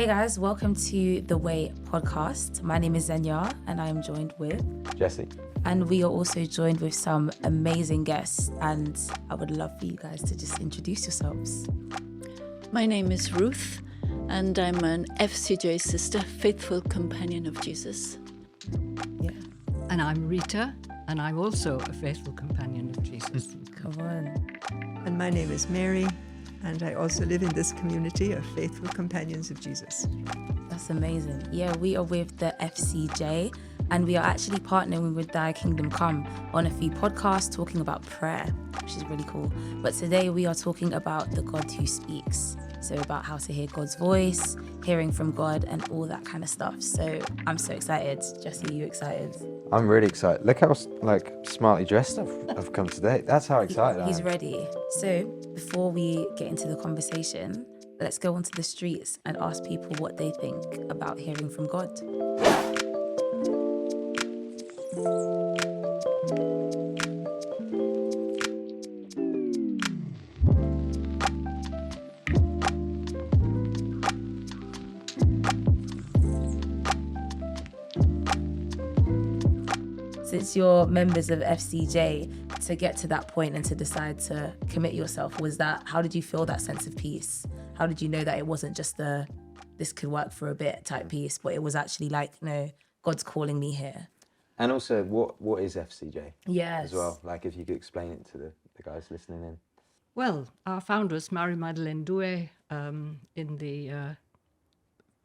Hey guys, welcome to The Way podcast. My name is Zenya and I am joined with Jesse. And we are also joined with some amazing guests, and I would love for you guys to just introduce yourselves. My name is Ruth and I'm an FCJ sister, faithful companion of Jesus. Yeah. And I'm Rita, and I'm also a faithful companion of Jesus. Come on. And my name is Mary, and I also live in this community of faithful companions of Jesus. That's amazing. Yeah, we are with the FCJ, and we are actually partnering with Thy Kingdom Come on a few podcasts talking about prayer, which is really cool. But today we are talking about the God who speaks. So about how to hear God's voice, hearing from God, and all that kind of stuff. So I'm so excited. Jesse, are you excited? I'm really excited. Look how smartly dressed I've come today. That's how excited I am. He's ready. So before we get into the conversation, let's go onto the streets and ask people what they think about hearing from God. Since you're members of FCJ, to get to that point and to decide to commit yourself, how did you feel that sense of peace? How did you know that it wasn't just this could work for a bit type piece, but it was actually like, no, God's calling me here? And also, what is FCJ? Yes. As well, like if you could explain it to the guys listening in. Well, our founders, Marie-Madeleine Douay,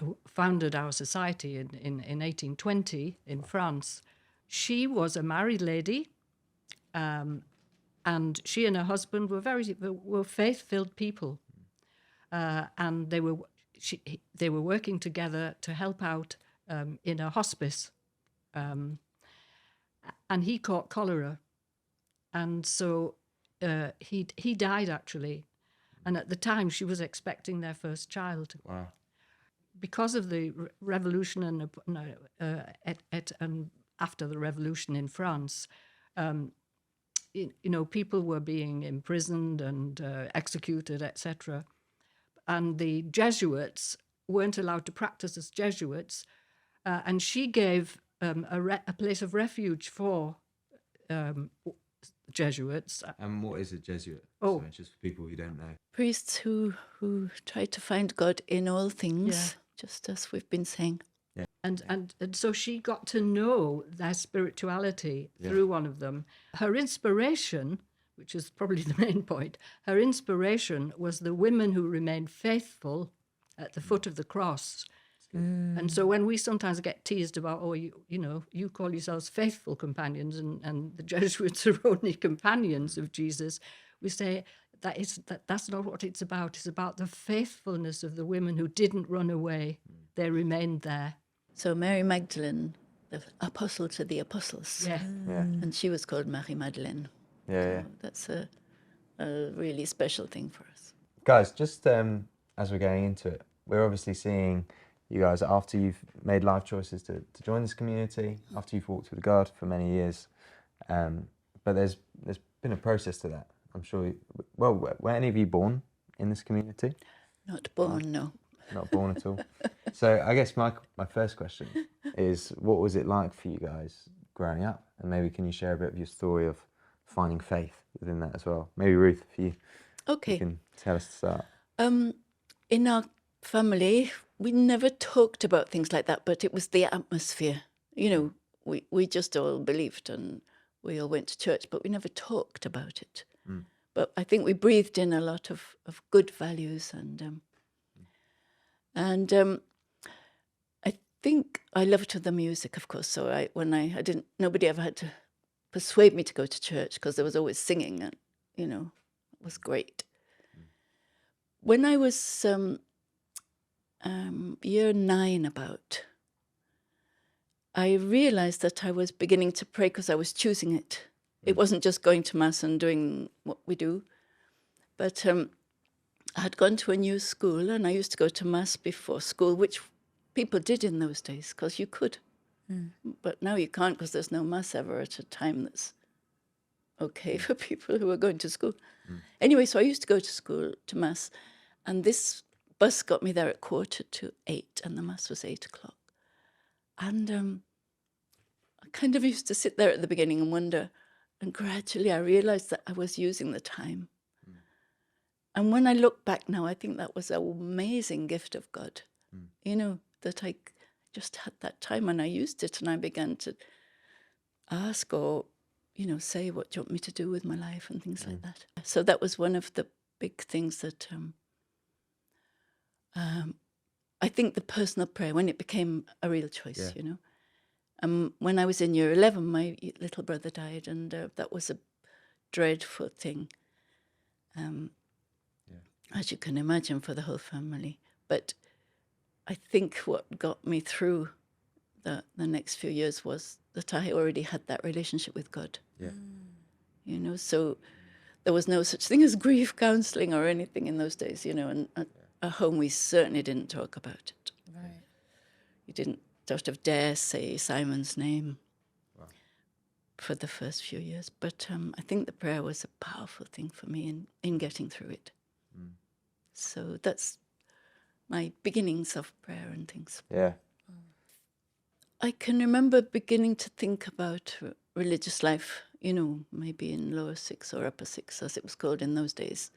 who founded our society in 1820 in France. She was a married lady, and she and her husband were faith-filled people, and they were working together to help out in a hospice, and he caught cholera, and so he died actually, and at the time she was expecting their first child. Wow. Because of the revolution and after the revolution in France, people were being imprisoned and executed, etc. And the Jesuits weren't allowed to practice as Jesuits, and she gave a place of refuge for Jesuits. And what is a Jesuit? Oh. So just for people who don't know. Priests who try to find God in all things, just as we've been saying. And so she got to know their spirituality through one of them. Her inspiration, which is probably the main point, her inspiration was the women who remained faithful at the foot of the cross. And so when we sometimes get teased about, you call yourselves faithful companions and the Jesuits are only companions of Jesus, we say that's not what it's about. It's about the faithfulness of the women who didn't run away. They remained there. So Mary Magdalene, the apostle to the apostles. Yeah. And she was called Marie-Madeleine. Yeah. So that's a really special thing for us. Guys, just as we're going into it, we're obviously seeing you guys after you've made life choices to join this community, after you've walked with God for many years. But there's been a process to that. I'm sure. Were any of you born in this community? Not born, no. Not born at all. So I guess my first question is, what was it like for you guys growing up? And maybe can you share a bit of your story of finding faith within that as well? Maybe Ruth, if you can tell us to start. In our family, we never talked about things like that, but it was the atmosphere. We just all believed and we all went to church, but we never talked about it. But I think we breathed in a lot of good values and I think I loved the music, of course. So nobody ever had to persuade me to go to church because there was always singing, and it was great. When I was year 9 about, I realized that I was beginning to pray because I was choosing it. It wasn't just going to Mass and doing what we do, but I had gone to a new school and I used to go to Mass before school, which people did in those days because you could. But now you can't because there's no Mass ever at a time that's okay for people who are going to school. Anyway, so I used to go to school, to Mass, and this bus got me there at 7:45, and the mass was 8:00. And I kind of used to sit there at the beginning and wonder, and gradually I realized that I was using the time. And when I look back now, I think that was an amazing gift of God, that I just had that time and I used it, and I began to ask or, say, what do you want me to do with my life and things like that. So that was one of the big things that I think the personal prayer, when it became a real choice, when I was in year 11, my little brother died, and that was a dreadful thing. As you can imagine, for the whole family. But I think what got me through the next few years was that I already had that relationship with God. Yeah. So there was no such thing as grief counselling or anything in those days, and at home we certainly didn't talk about it. Right. You didn't sort of dare say Simon's name for the first few years. But I think the prayer was a powerful thing for me in getting through it. So that's my beginnings of prayer and things. Yeah. I can remember beginning to think about religious life, maybe in lower six or upper six, as it was called in those days.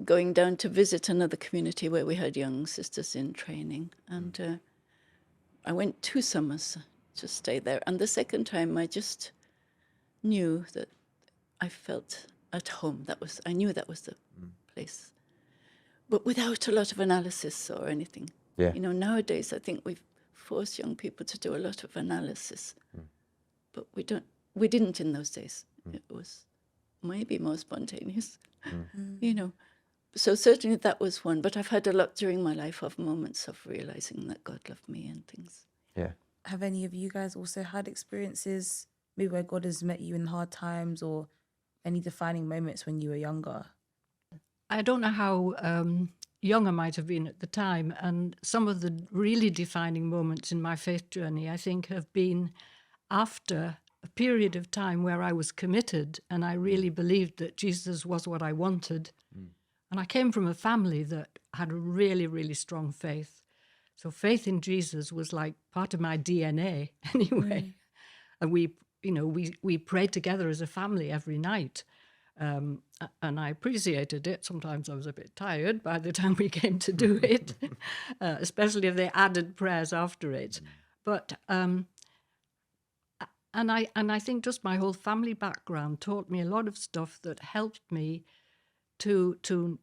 Going down to visit another community where we had young sisters in training. And I went 2 summers to stay there. And the second time I just knew that I felt at home. I knew that was the place. But without a lot of analysis or anything. Yeah. Nowadays I think we force young people to do a lot of analysis. But we didn't in those days. It was maybe more spontaneous, So certainly that was one. But I've had a lot during my life of moments of realizing that God loved me and things. Yeah. Have any of you guys also had experiences maybe where God has met you in hard times, or any defining moments when you were younger? I don't know how young I might have been at the time, and some of the really defining moments in my faith journey, I think, have been after a period of time where I was committed and I really believed that Jesus was what I wanted. And I came from a family that had a really, really strong faith. So faith in Jesus was like part of my DNA anyway. And we prayed together as a family every night. And I appreciated it. Sometimes I was a bit tired by the time we came to do it, especially if they added prayers after it. But and I think just my whole family background taught me a lot of stuff that helped me to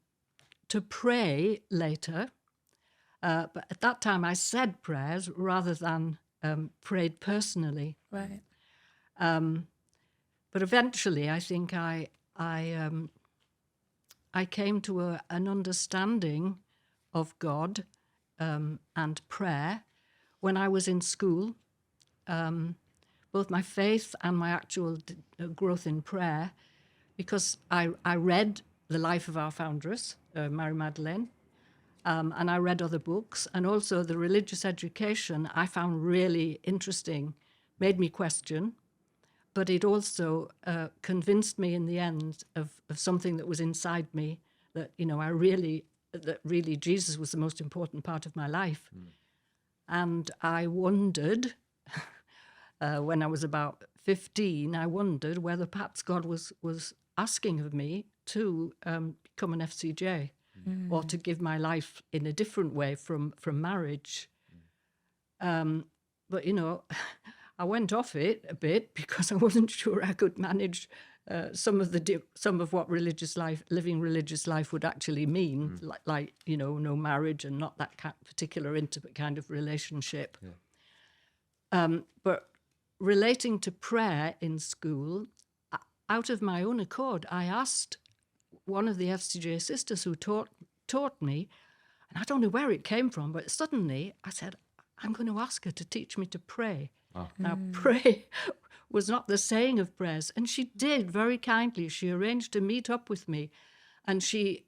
pray later. But at that time, I said prayers rather than prayed personally. Right. But eventually, I think I came to an understanding of God and prayer when I was in school. Both my faith and my actual growth in prayer, because I read the life of our foundress, Mary Magdalene, and I read other books, and also the religious education I found really interesting, made me question, but it also convinced me in the end of something that was inside me, that that really Jesus was the most important part of my life. And I wondered, when I was about 15, I wondered whether perhaps God was asking of me to become an FCJ or to give my life in a different way from marriage. But, I went off it a bit because I wasn't sure I could manage some of what living religious life would actually mean, like no marriage and not that particular intimate kind of relationship. Yeah. But relating to prayer in school, out of my own accord, I asked one of the FCJ sisters who taught me, and I don't know where it came from, but suddenly I said, I'm going to ask her to teach me to pray. Oh. Now, pray was not the saying of prayers, and she did very kindly. She arranged to meet up with me, and she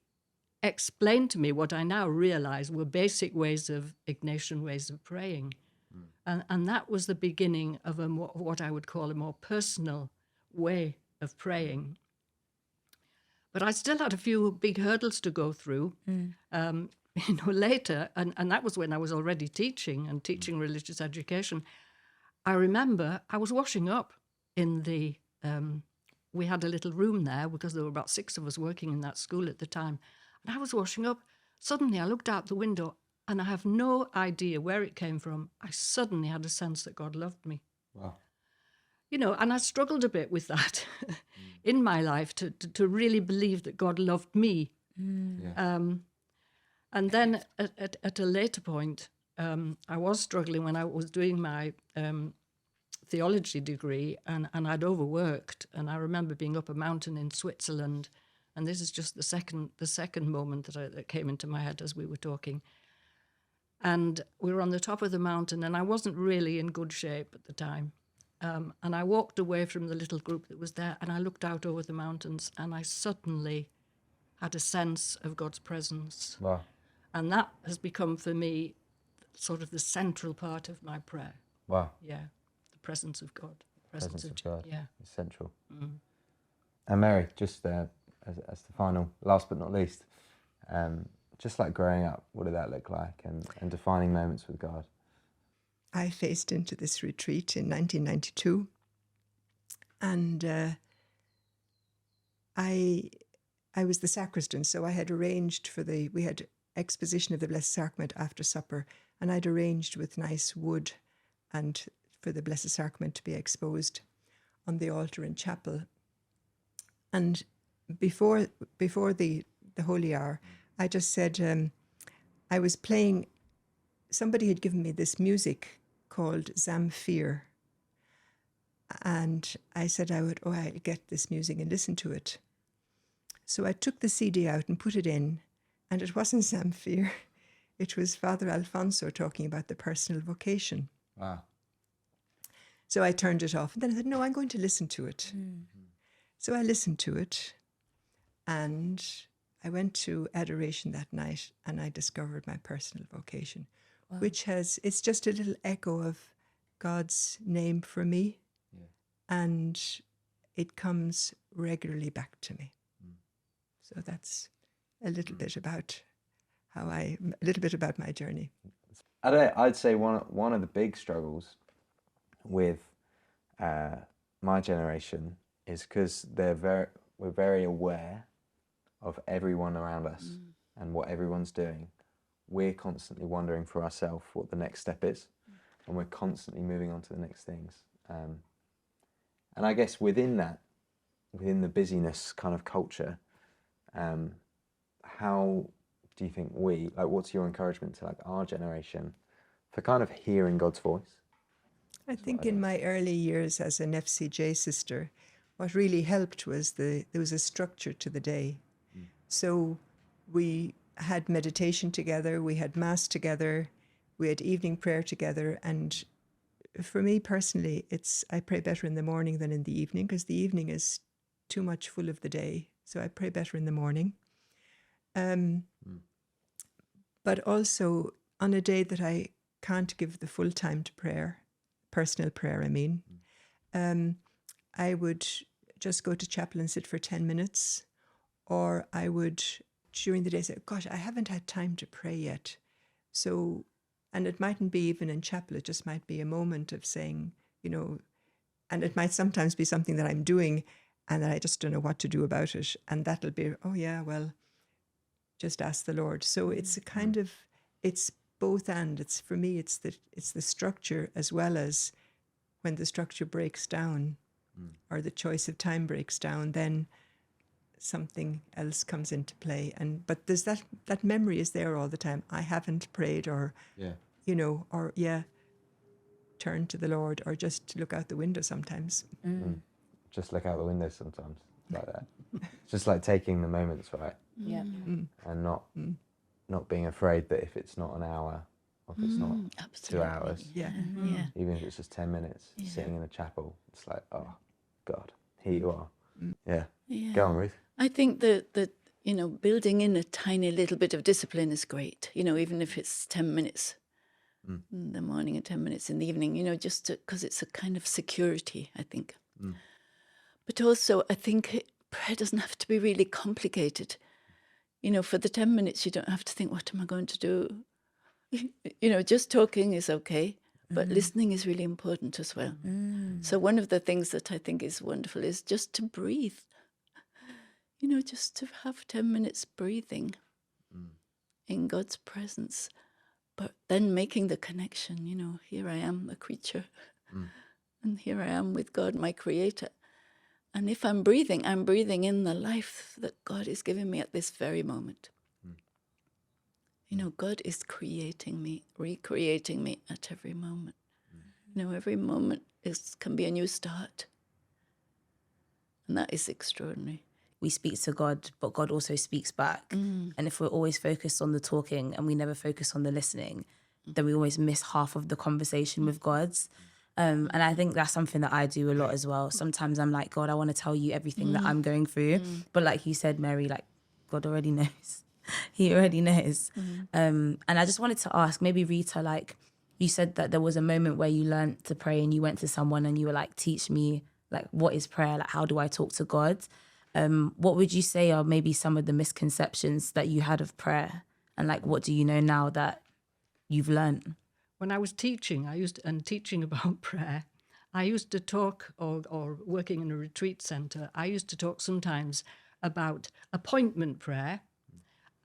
explained to me what I now realize were basic Ignatian ways of praying. And that was the beginning of what I would call a more personal way of praying. But I still had a few big hurdles to go through. later, and that was when I was already teaching and teaching religious education. I remember I was washing up in the, we had a little room there because there were about 6 of us working in that school at the time. And I was washing up. Suddenly I looked out the window and I have no idea where it came from. I suddenly had a sense that God loved me. Wow. You know, and I struggled a bit with that in my life to really believe that God loved me. Yeah. And then at a later point, I was struggling when I was doing my theology degree, and I'd overworked. And I remember being up a mountain in Switzerland, and this is just the second moment that came into my head as we were talking. And we were on the top of the mountain, and I wasn't really in good shape at the time. And I walked away from the little group that was there, and I looked out over the mountains, and I suddenly had a sense of God's presence. Wow. And that has become for me sort of the central part of my prayer. Wow. Yeah, the presence of God. Presence of God. Yeah. Essential. And Mary, just as the final, last but not least, just like growing up, what did that look like, and defining moments with God? I faced into this retreat in 1992, and I was the sacristan, so I had arranged we had exposition of the Blessed Sacrament after supper, and I'd arranged with nice wood and for the Blessed Sacrament to be exposed on the altar in chapel. And before the Holy Hour, I just said, I was playing, somebody had given me this music called Zamfir, and I said I'll get this music and listen to it. So I took the CD out and put it in, and it wasn't Zamfir. It was Father Alfonso talking about the personal vocation. Wow. So I turned it off, and then I said, no, I'm going to listen to it. So I listened to it, and I went to adoration that night, and I discovered my personal vocation, which it's just a little echo of God's name for me, and it comes regularly back to me. So that's a little bit about a little bit about my journey. I'd say one of the big struggles with my generation is because we're very aware of everyone around us and what everyone's doing. We're constantly wondering for ourselves what the next step is, and we're constantly moving on to the next things. And I guess within the busyness kind of culture, how do you think what's your encouragement to like our generation for kind of hearing God's voice? I think in my early years as an FCJ sister, what really helped was there was a structure to the day. So we had meditation together, we had mass together, we had evening prayer together, and for me personally, I pray better in the morning than in the evening, because the evening is too much full of the day. So I pray better in the morning. But also on a day that I can't give the full time to prayer, personal prayer, I mean, I would just go to chapel and sit for 10 minutes, or I would, during the day, say, gosh, I haven't had time to pray yet. So, and it mightn't be even in chapel, it just might be a moment of saying, and it might sometimes be something that I'm doing and that I just don't know what to do about it. And that'll be, oh yeah, well, just ask the Lord. So it's a kind of, it's both and. It's, for me, it's the structure, as well as when the structure breaks down or the choice of time breaks down, then something else comes into play. But there's that memory is there all the time. I haven't prayed, or turn to the Lord, or just look out the window sometimes. Just look out the window sometimes, like that. Just like taking the moments, right? Yeah. And not being afraid that if it's not an hour, or if it's not 2 hours, Yeah. even if it's just 10 minutes, sitting in a chapel, it's like, oh God, here you are. Yeah. Go on, Ruth. I think that building in a tiny little bit of discipline is great. Even if it's 10 minutes in the morning and 10 minutes in the evening. Just because it's a kind of security, I think. But also, I think prayer doesn't have to be really complicated. for the 10 minutes, you don't have to think, what am I going to do? Just talking is okay, but listening is really important as well. So one of the things that I think is wonderful is just to breathe. Just to have 10 minutes breathing in God's presence, but then making the connection, here I am, the creature, and here I am with God, my creator. And if I'm breathing in the life that God is giving me at this very moment. God is creating me, recreating me at every moment. Every moment can be a new start. And that is extraordinary. We speak to God, but God also speaks back. And if we're always focused on the talking and we never focus on the listening, then we always miss half of the conversation with God. And I think that's something that I do a lot as well. Sometimes I'm like, God, I want to tell you everything that I'm going through. But like you said, Mary, like God already knows. He already knows. And I just wanted to ask, maybe Rita, like you said that there was a moment where you learned to pray and you went to someone and you were like, teach me, like, what is prayer? Like, how do I talk to God? What would you say are maybe some of the misconceptions that you had of prayer? And like, what do you know now that you've learned? When I was teaching, teaching about prayer, I used to talk, or working in a retreat centre, I used to talk sometimes about appointment prayer.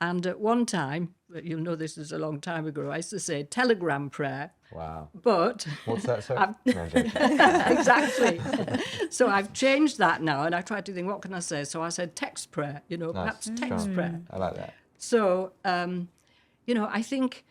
And at one time, you'll know this is a long time ago, I used to say telegram prayer. Wow. But What's that, sorry? No, I'm joking. exactly. So I've changed that now, and I tried to think, what can I say? So I said text prayer, Nice. perhaps text prayer. I like that. So, I think,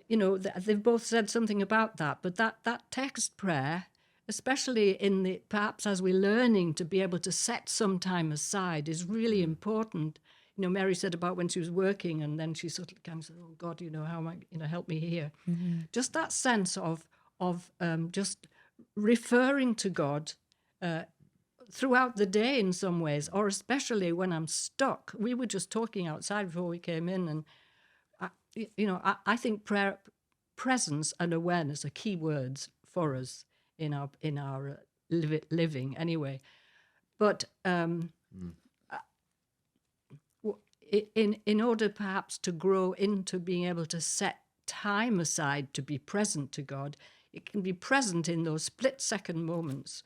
they've both said something about that, but that text prayer, especially perhaps as we're learning to be able to set some time aside, is really important. Mary said about when she was working and then she sort of kind of said, oh God, how am I, help me here. Just that sense of just referring to God throughout the day in some ways, or especially when I'm stuck. We were just talking outside before we came in, and I think prayer, presence and awareness are key words for us in our living anyway. But in order perhaps to grow into being able to set time aside to be present to God, it can be present in those split-second moments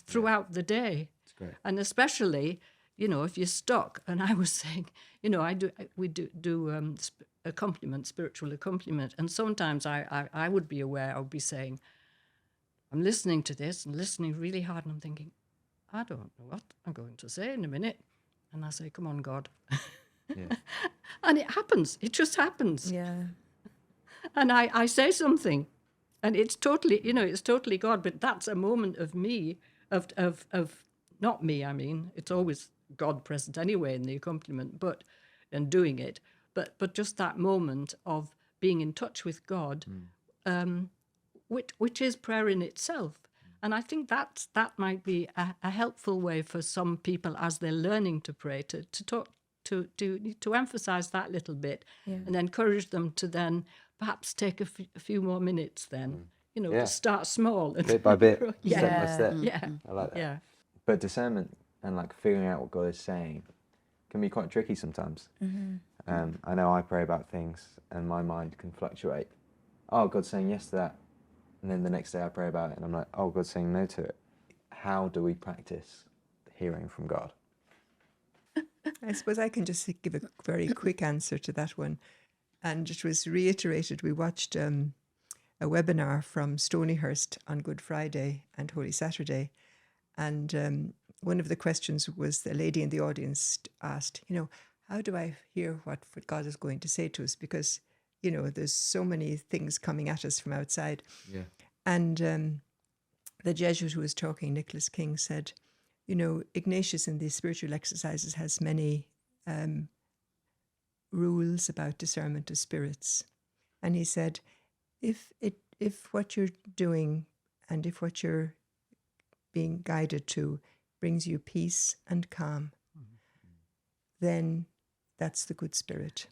throughout the day. That's great. And especially, if you're stuck. And I was saying, we do accompaniment, spiritual accompaniment. And sometimes I would be aware, I would be saying, I'm listening to this and listening really hard, and I'm thinking, I don't know what I'm going to say in a minute. And I say, come on, God. Yeah. And it happens. It just happens. Yeah. And I say something. And it's totally, it's totally God. But that's a moment of me, of not me, I mean. It's always God present anyway in the accompaniment, and doing it. But just that moment of being in touch with God, which is prayer in itself. And I think that might be a helpful way for some people as they're learning to pray, to talk, to emphasize that little bit, and encourage them to then perhaps take a few more minutes then, to start small. And Bit by bit, Yeah. step by step. Yeah. I like that. Yeah. But discernment and like figuring out what God is saying can be quite tricky sometimes. I know I pray about things and my mind can fluctuate. Oh, God's saying yes to that. And then the next day I pray about it and I'm like, oh, God's saying no to it. How do we practice hearing from God? I suppose I can just give a very quick answer to that one. And it was reiterated. We watched a webinar from Stonyhurst on Good Friday and Holy Saturday. And one of the questions was, the lady in the audience asked, how do I hear what God is going to say to us? Because, there's so many things coming at us from outside. Yeah. And the Jesuit who was talking, Nicholas King, said, Ignatius in the spiritual exercises has many rules about discernment of spirits. And he said, if what you're doing and if what you're being guided to brings you peace and calm, then that's the good spirit.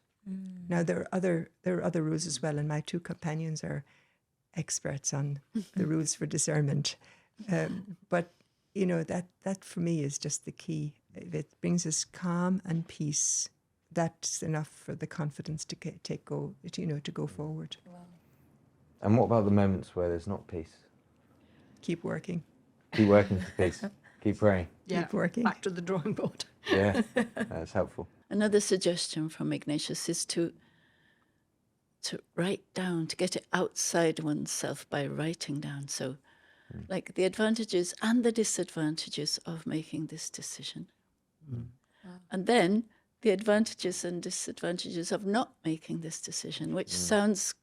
Now there are other rules as well, and my two companions are experts on the rules for discernment. But that for me is just the key. If it brings us calm and peace, that's enough for the confidence to to go forward. And what about the moments where there's not peace? Keep working. Keep working for peace. Keep praying. Yeah, Keep working. back to the drawing board. Yeah, that's helpful. Another suggestion from Ignatius is to write down, to get it outside oneself by writing down. So, like the advantages and the disadvantages of making this decision. And then the advantages and disadvantages of not making this decision, which sounds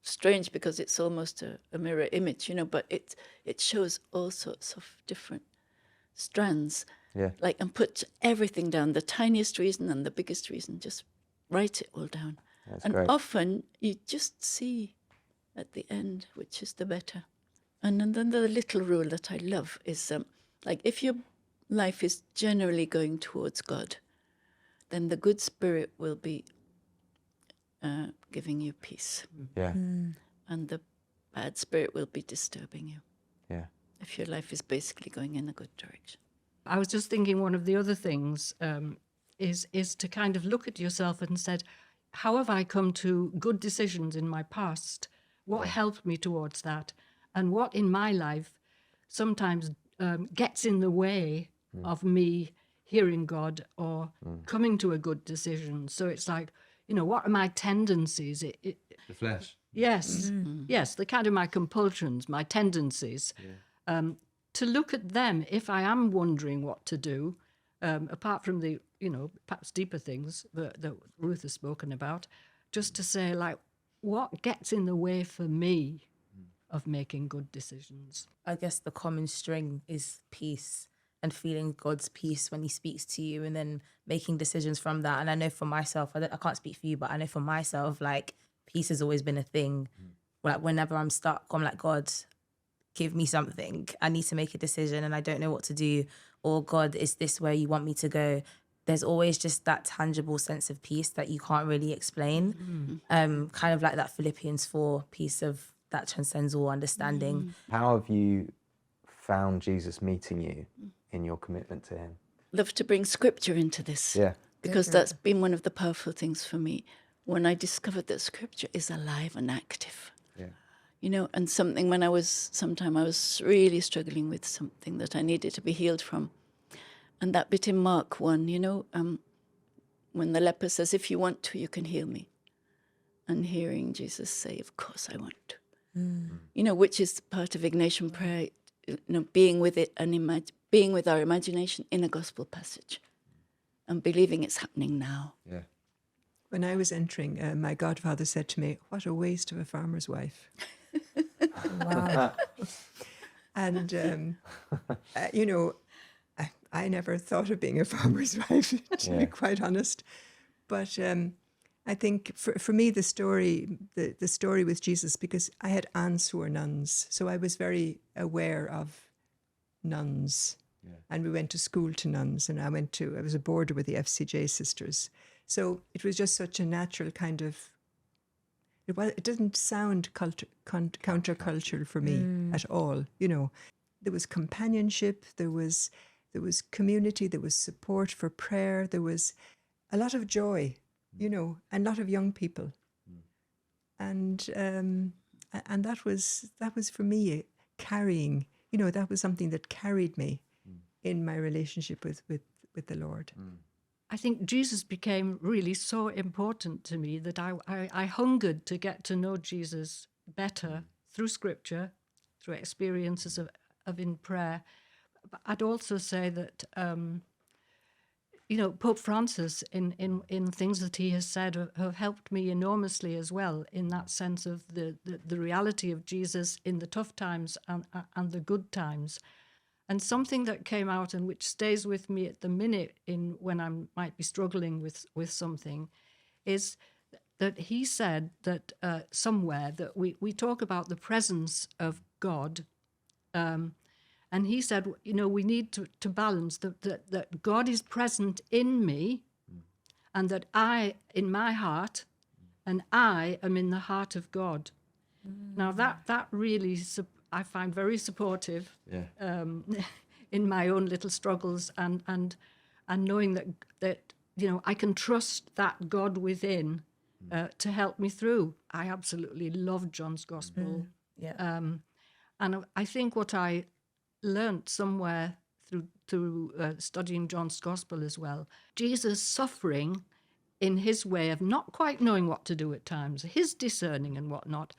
strange because it's almost a mirror image, but it shows all sorts of different strands. Yeah. And put everything down, the tiniest reason and the biggest reason, just write it all down. That's And great. often you just see at the end which is the better. And then the little rule that I love is if your life is generally going towards God, then the good spirit will be giving you peace. Yeah. And the bad spirit will be disturbing you Yeah. if your life is basically going in a good direction. I was just thinking one of the other things is to kind of look at yourself and said, how have I come to good decisions in my past? What helped me towards that? And what in my life sometimes gets in the way of me hearing God or coming to a good decision? So it's like, what are my tendencies? The flesh. Yes, yes, the kind of my compulsions, my tendencies. To look at them, if I am wondering what to do, apart from the, perhaps deeper things that Ruth has spoken about, just to say, what gets in the way for me of making good decisions? I guess the common string is peace and feeling God's peace when he speaks to you and then making decisions from that. And I know for myself, I can't speak for you, but I know for myself, peace has always been a thing. Whenever I'm stuck, I'm like, God, give me something. I need to make a decision and I don't know what to do. Or God, is this where you want me to go? There's always just that tangible sense of peace that you can't really explain. Kind of like that Philippians 4 piece of that transcends all understanding. How have you found Jesus meeting you in your commitment to him? Love to bring scripture into this. Yeah. Because that's been one of the powerful things for me when I discovered that scripture is alive and active. Yeah. And something when I was really struggling with something that I needed to be healed from. And that bit in Mark 1, when the leper says, if you want to, you can heal me. And hearing Jesus say, of course I want to. Which is part of Ignatian prayer, being with it and being with our imagination in a gospel passage and believing it's happening now. Yeah. When I was entering, my godfather said to me, what a waste of a farmer's wife. Wow. And, I never thought of being a farmer's wife, to be quite honest. But I think for me, the story with Jesus, because I had aunts who were nuns, so I was very aware of nuns. Yeah. And we went to school to nuns, and I was a boarder with the FCJ sisters. So it was just such a natural kind of, it didn't sound countercultural for me at all. There was companionship, there was community, there was support for prayer, there was a lot of joy, and a lot of young people. And that was for me carrying, that was something that carried me in my relationship with the Lord. I think Jesus became really so important to me that I hungered to get to know Jesus better through scripture, through experiences of in prayer. But I'd also say that, Pope Francis, in things that he has said, have helped me enormously as well, in that sense of the reality of Jesus in the tough times and the good times. And something that came out and which stays with me at the minute when I might be struggling with something is that he said that somewhere that we talk about the presence of God, and he said, we need to balance that God is present in me and that I, in my heart, and I am in the heart of God. Now that really I find very supportive in my own little struggles and knowing that I can trust that God within to help me through. I absolutely loved John's Gospel. Yeah. And I think what I learnt somewhere through studying John's Gospel as well, Jesus' suffering in his way of not quite knowing what to do at times, his discerning and whatnot,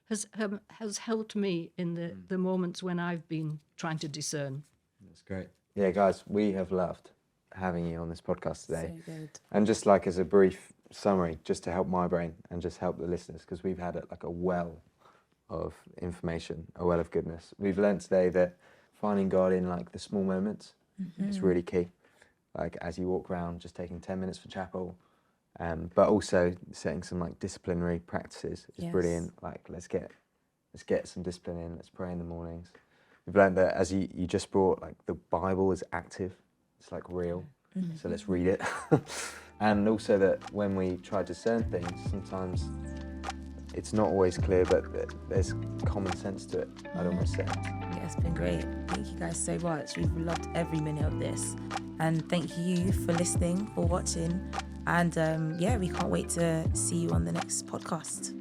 has helped me in the moments when I've been trying to discern. That's great. Yeah, guys, we have loved having you on this podcast today. So good. And just like as a brief summary, just to help my brain and just help the listeners, because we've had a well of information, a well of goodness. We've learned today that finding God in like the small moments is really key. Like as you walk around, just taking 10 minutes for chapel, but also setting some like disciplinary practices is Yes. brilliant. Like let's get some discipline in. Let's pray in the mornings. We've learned that as you just brought, like the Bible is active. It's like real. So let's read it. And also that when we try to discern things, sometimes it's not always clear, but there's common sense to it, I'd almost say. Yeah, it's been great. Thank you guys so much. We've loved every minute of this. And thank you for listening, for watching. And we can't wait to see you on the next podcast.